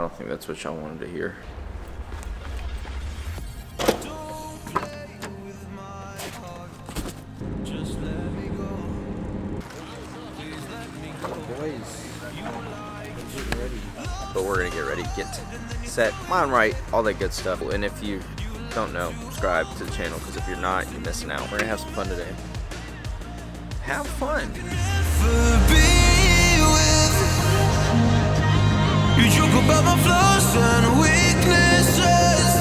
don't think that's what y'all wanted to hear. But we're gonna get ready, get set, mind right, all that good stuff. And if you don't know, subscribe to the channel, because if you're not, you're missing out. We're gonna have some fun today. Have fun. You joke about my flaws and weaknesses.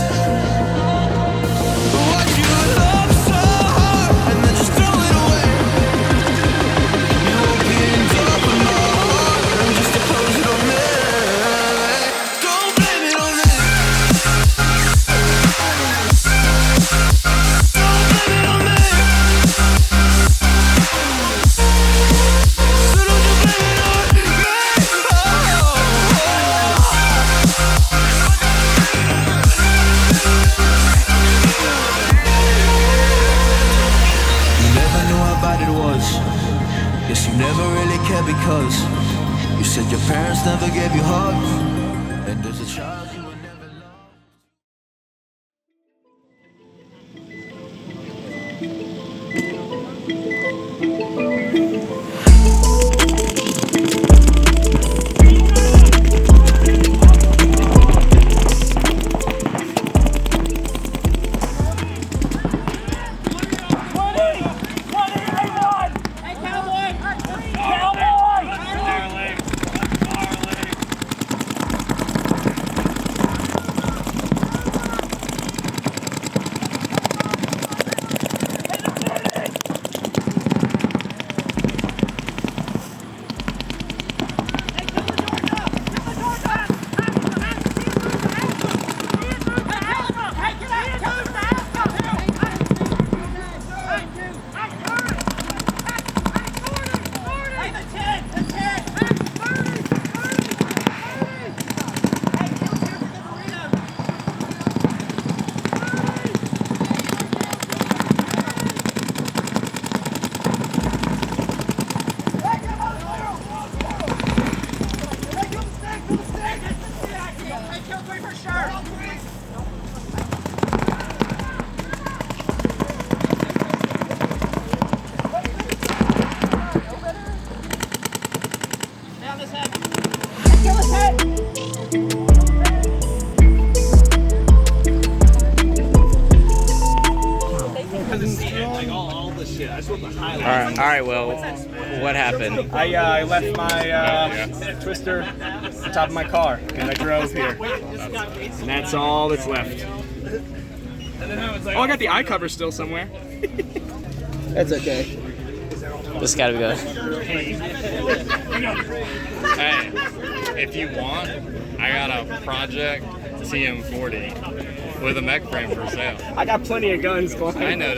Why'd you love so hard and then just throw it away? You opened up my heart and just to close it on me. Don't blame it on me. Don't blame it on me. So don't you blame it on me. Guess you never really cared because you said your parents never gave you hugs, and as a child you were never loved. Alright, well, what happened? I left my twister on top of my car, and I drove here. And that's all that's left. Oh, I got the eye cover still somewhere. That's okay. This gotta be good. Hey, if you want, I got a Project TM40 with a mech frame for sale. I got plenty of guns, Glenn. I know.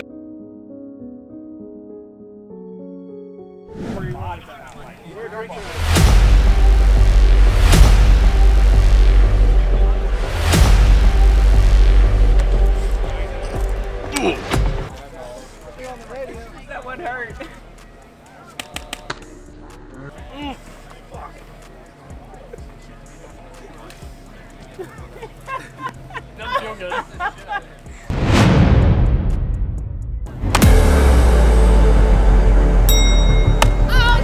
That one hurt. Doesn't feel good. Oh,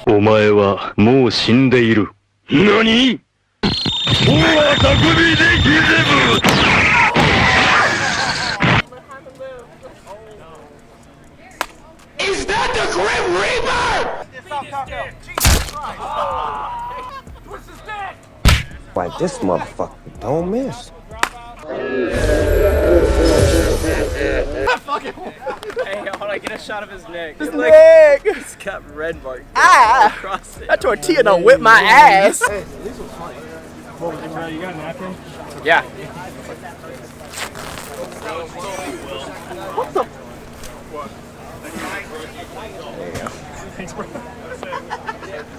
お前はもう死んでいる。何？大は匠でギゼブ。Is that the Grim Reaper? Like this motherfucker don't miss. Hey, hold on, get a shot of his neck. His neck! He's got red marks across it. That tortilla done whipped my ass. You got a napkin? Yeah. What the?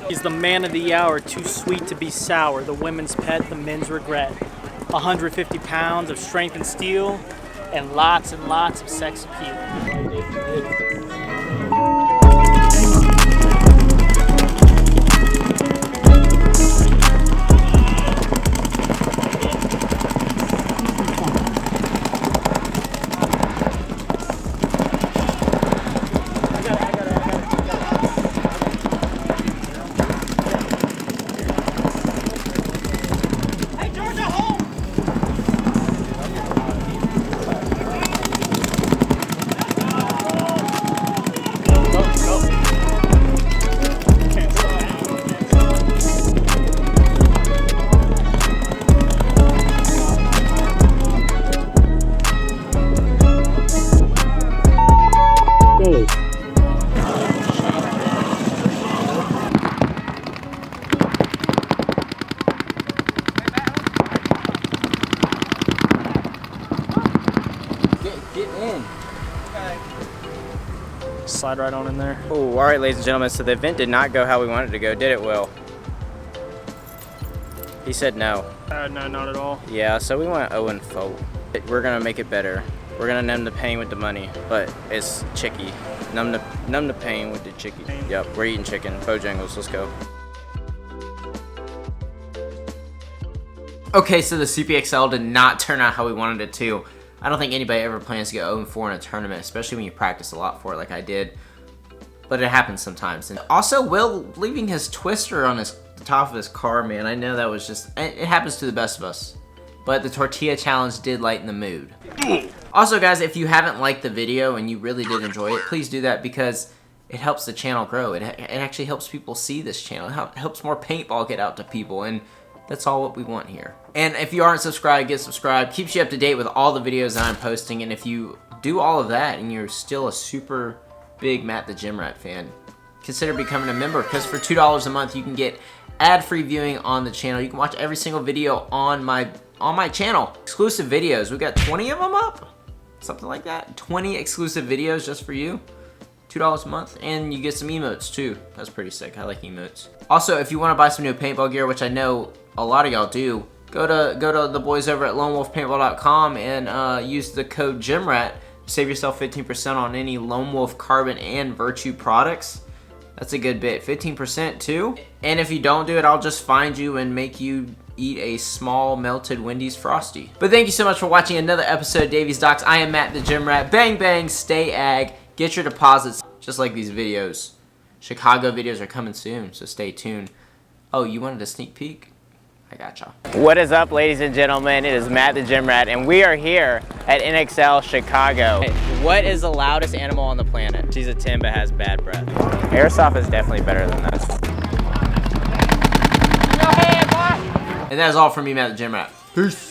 He's the man of the hour, too sweet to be sour, the women's pet, the men's regret. 150 pounds of strength and steel, and lots of sex appeal. Slide right on in there. Oh, all right, ladies and gentlemen. So the event did not go how we wanted it to go, did it, Will? He said no. No, not at all. Yeah, so we went 0-4. We're gonna make it better. We're gonna numb the pain with the money, but it's chicky. Numb the pain with the chicky. Yep, we're eating chicken. Bojangles, let's go. Okay, so the CPXL did not turn out how we wanted it to. I don't think anybody ever plans to go 0-4 in a tournament, especially when you practice a lot for it like I did. But it happens sometimes. And also, Will leaving his twister on the top of his car, man. I know that was just, it happens to the best of us. But the tortilla challenge did lighten the mood. Also, guys, if you haven't liked the video and you really did enjoy it, please do that because it helps the channel grow. It actually helps people see this channel. It helps more paintball get out to people, and that's all what we want here. And if you aren't subscribed, get subscribed. Keeps you up to date with all the videos that I'm posting. And if you do all of that and you're still a super big Matt the Gym Rat fan, consider becoming a member because for $2 a month you can get ad-free viewing on the channel. You can watch every single video on my channel. Exclusive videos. We got 20 of them up, something like that. 20 exclusive videos just for you. $2 a month, and you get some emotes too. That's pretty sick. I like emotes. Also, if you want to buy some new paintball gear, which I know a lot of y'all do, go to the boys over at lonewolfpaintball.com and use the code GYMRAT to save yourself 15% on any Lone Wolf, Carbon, and Virtue products. That's a good bit. 15% too. And if you don't do it, I'll just find you and make you eat a small melted Wendy's Frosty. But thank you so much for watching another episode of Davies Docs. I am Matt the Gym Rat. Bang bang, stay ag. Get your deposits just like these videos. Chicago videos are coming soon, so stay tuned. Oh, you wanted a sneak peek? I gotcha. What is up, ladies and gentlemen? It is Matt the Gym Rat, and we are here at NXL Chicago. What is the loudest animal on the planet? She's a 10 but has bad breath. Airsoft is definitely better than this. And that is all from me, Matt the Gym Rat. Peace.